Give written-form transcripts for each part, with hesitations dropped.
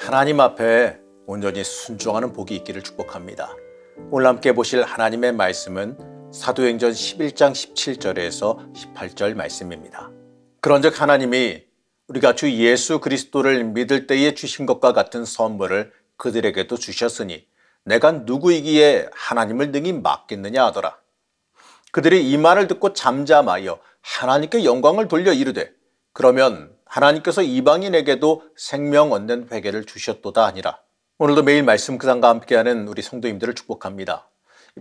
하나님 앞에 온전히 순종하는 복이 있기를 축복합니다. 오늘 함께 보실 하나님의 말씀은 사도행전 11장 17절에서 18절 말씀입니다. 그런즉 하나님이 우리가 주 예수 그리스도를 믿을 때에 주신 것과 같은 선물을 그들에게도 주셨으니 내가 누구이기에 하나님을 능히 맡겠느냐 하더라. 그들이 이 말을 듣고 잠잠하여 하나님께 영광을 돌려 이르되 그러면 하나님께서 이방인에게도 생명 얻는 회개를 주셨도다 하니라. 오늘도 매일 말씀 구상과 함께하는 우리 성도님들을 축복합니다.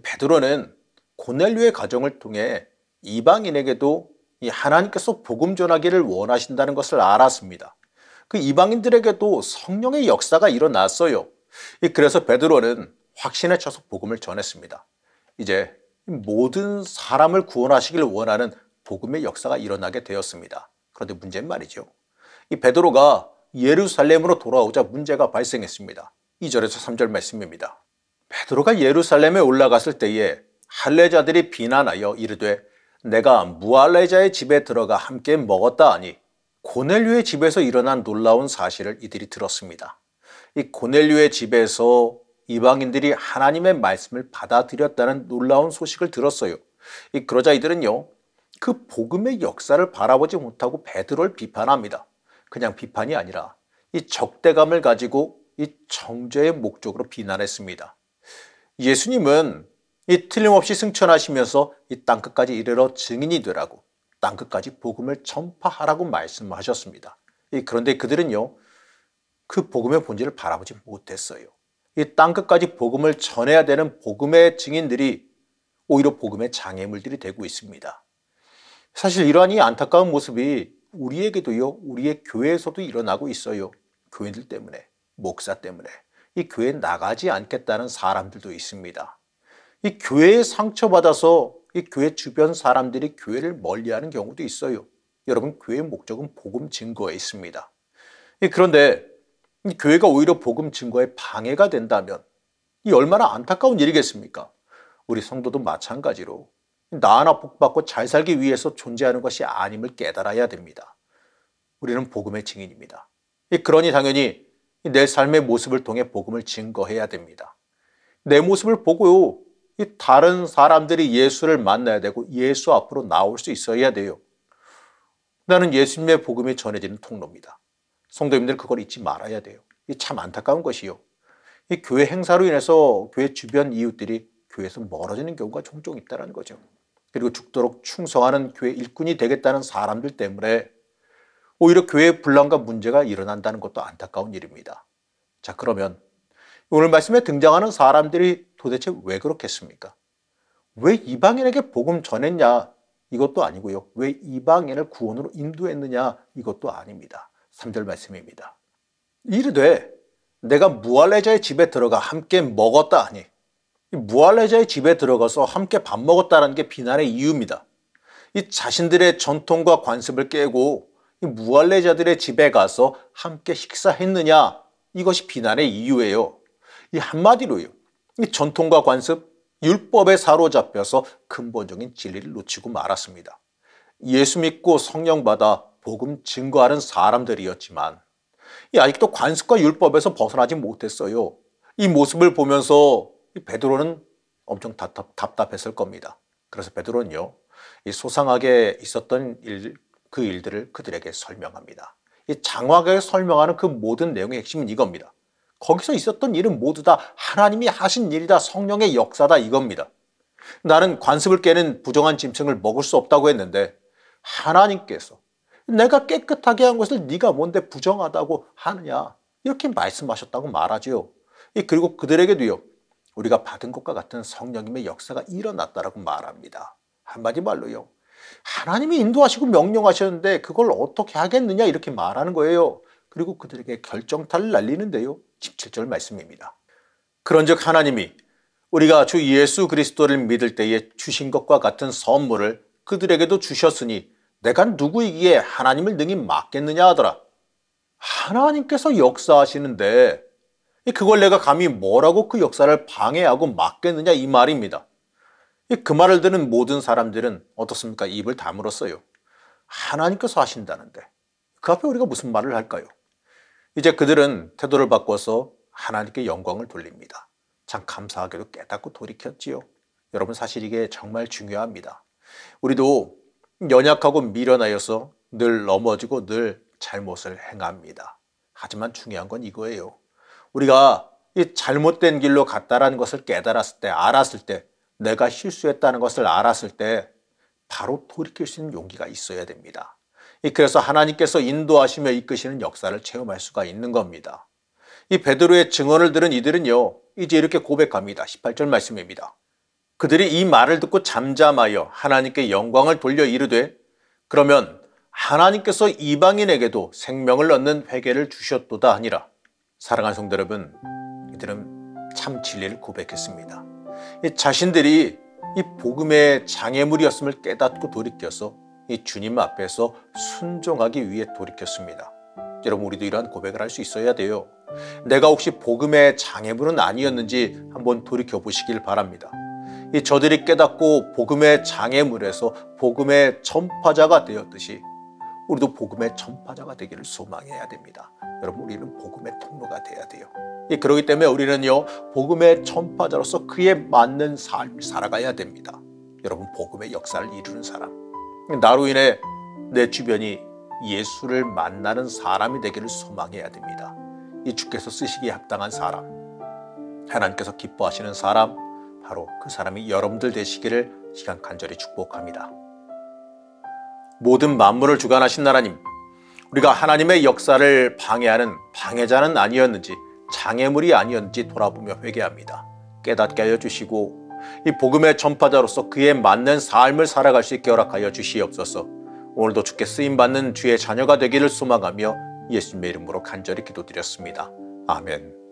베드로는 고넬료의 가정을 통해 이방인에게도 이 하나님께서 복음 전하기를 원하신다는 것을 알았습니다. 그 이방인들에게도 성령의 역사가 일어났어요. 그래서 베드로는 확신에 차서 복음을 전했습니다. 이제 모든 사람을 구원하시길 원하는 복음의 역사가 일어나게 되었습니다. 그런데 문제는 말이죠. 이 베드로가 예루살렘으로 돌아오자 문제가 발생했습니다. 2절에서 3절 말씀입니다. 베드로가 예루살렘에 올라갔을 때에 할례자들이 비난하여 이르되 내가 무할례자의 집에 들어가 함께 먹었다 하니 고넬료의 집에서 일어난 놀라운 사실을 이들이 들었습니다. 이 고넬료의 집에서 이방인들이 하나님의 말씀을 받아들였다는 놀라운 소식을 들었어요. 그러자 이들은요, 그 복음의 역사를 바라보지 못하고 베드로를 비판합니다. 그냥 비판이 아니라 이 적대감을 가지고 이 정죄의 목적으로 비난했습니다. 예수님은 이 틀림없이 승천하시면서 이 땅끝까지 이르러 증인이 되라고, 땅끝까지 복음을 전파하라고 말씀하셨습니다. 그런데 그들은요, 그 복음의 본질을 바라보지 못했어요. 이 땅끝까지 복음을 전해야 되는 복음의 증인들이 오히려 복음의 장애물들이 되고 있습니다. 사실 이러한 이 안타까운 모습이 우리에게도요, 우리의 교회에서도 일어나고 있어요. 교인들 때문에, 목사 때문에 이 교회에 나가지 않겠다는 사람들도 있습니다. 이 교회에 상처받아서 이 교회 주변 사람들이 교회를 멀리하는 경우도 있어요. 여러분, 교회의 목적은 복음 증거에 있습니다. 그런데 이 교회가 오히려 복음 증거에 방해가 된다면 이 얼마나 안타까운 일이겠습니까? 우리 성도도 마찬가지로 나 하나 복받고 잘 살기 위해서 존재하는 것이 아님을 깨달아야 됩니다. 우리는 복음의 증인입니다. 그러니 당연히 내 삶의 모습을 통해 복음을 증거해야 됩니다. 내 모습을 보고 다른 사람들이 예수를 만나야 되고 예수 앞으로 나올 수 있어야 돼요. 나는 예수님의 복음이 전해지는 통로입니다. 성도님들 그걸 잊지 말아야 돼요. 참 안타까운 것이요. 이 교회 행사로 인해서 교회 주변 이웃들이 교회에서 멀어지는 경우가 종종 있다는 거죠. 그리고 죽도록 충성하는 교회 일꾼이 되겠다는 사람들 때문에 오히려 교회의 분란과 문제가 일어난다는 것도 안타까운 일입니다. 자, 그러면 오늘 말씀에 등장하는 사람들이 도대체 왜 그렇겠습니까? 왜 이방인에게 복음 전했냐? 이것도 아니고요. 왜 이방인을 구원으로 인도했느냐? 이것도 아닙니다. 3절 말씀입니다. 이르되 내가 무할례자의 집에 들어가 함께 먹었다 하니, 무할례자의 집에 들어가서 함께 밥 먹었다는 게 비난의 이유입니다. 이 자신들의 전통과 관습을 깨고 이 무할례자들의 집에 가서 함께 식사했느냐, 이것이 비난의 이유예요. 이 한마디로요, 이 전통과 관습, 율법에 사로잡혀서 근본적인 진리를 놓치고 말았습니다. 예수 믿고 성령 받아 복음 증거하는 사람들이었지만 아직도 관습과 율법에서 벗어나지 못했어요. 이 모습을 보면서 베드로는 엄청 답답했을 겁니다. 그래서 베드로는요, 이 소상하게 있었던 그 일들을 그들에게 설명합니다. 이 장황하게 설명하는 그 모든 내용의 핵심은 이겁니다. 거기서 있었던 일은 모두 다 하나님이 하신 일이다, 성령의 역사다, 이겁니다. 나는 관습을 깨는 부정한 짐승을 먹을 수 없다고 했는데 하나님께서 내가 깨끗하게 한 것을 네가 뭔데 부정하다고 하느냐, 이렇게 말씀하셨다고 말하죠. 그리고 그들에게도요, 우리가 받은 것과 같은 성령님의 역사가 일어났다라고 말합니다. 한마디 말로요, 하나님이 인도하시고 명령하셨는데 그걸 어떻게 하겠느냐, 이렇게 말하는 거예요. 그리고 그들에게 결정타를 날리는데요, 17절 말씀입니다. 그런즉 하나님이 우리가 주 예수 그리스도를 믿을 때에 주신 것과 같은 선물을 그들에게도 주셨으니 내가 누구이기에 하나님을 능히 맡겠느냐 하더라. 하나님께서 역사하시는데 그걸 내가 감히 뭐라고 그 역사를 방해하고 막겠느냐, 이 말입니다. 그 말을 듣는 모든 사람들은 어떻습니까? 입을 다물었어요. 하나님께서 하신다는데 그 앞에 우리가 무슨 말을 할까요? 이제 그들은 태도를 바꿔서 하나님께 영광을 돌립니다. 참 감사하게도 깨닫고 돌이켰지요. 여러분, 사실 이게 정말 중요합니다. 우리도 연약하고 미련하여서 늘 넘어지고 늘 잘못을 행합니다. 하지만 중요한 건 이거예요. 우리가 이 잘못된 길로 갔다라는 것을 깨달았을 때, 알았을 때, 내가 실수했다는 것을 알았을 때 바로 돌이킬 수 있는 용기가 있어야 됩니다. 그래서 하나님께서 인도하시며 이끄시는 역사를 체험할 수가 있는 겁니다. 이 베드로의 증언을 들은 이들은요, 이제 이렇게 고백합니다. 18절 말씀입니다. 그들이 이 말을 듣고 잠잠하여 하나님께 영광을 돌려 이르되, 그러면 하나님께서 이방인에게도 생명을 얻는 회개를 주셨도다 하니라. 사랑하는 성도 여러분, 이들은 참 진리를 고백했습니다. 자신들이 이 복음의 장애물이었음을 깨닫고 돌이켜서 이 주님 앞에서 순종하기 위해 돌이켰습니다. 여러분, 우리도 이러한 고백을 할 수 있어야 돼요. 내가 혹시 복음의 장애물은 아니었는지 한번 돌이켜 보시길 바랍니다. 저들이 깨닫고 복음의 장애물에서 복음의 전파자가 되었듯이 우리도 복음의 전파자가 되기를 소망해야 됩니다. 여러분, 우리는 복음의 통로가 돼야 돼요. 그렇기 때문에 우리는요, 복음의 전파자로서 그에 맞는 삶을 살아가야 됩니다. 여러분, 복음의 역사를 이루는 사람, 나로 인해 내 주변이 예수를 만나는 사람이 되기를 소망해야 됩니다. 이 주께서 쓰시기에 합당한 사람, 하나님께서 기뻐하시는 사람, 바로 그 사람이 여러분들 되시기를 시간 간절히 축복합니다. 모든 만물을 주관하신 하나님, 우리가 하나님의 역사를 방해하는 방해자는 아니었는지, 장애물이 아니었는지 돌아보며 회개합니다. 깨닫게 하여 주시고 이 복음의 전파자로서 그에 맞는 삶을 살아갈 수 있게 허락하여 주시옵소서. 오늘도 주께 쓰임받는 주의 자녀가 되기를 소망하며 예수님의 이름으로 간절히 기도드렸습니다. 아멘.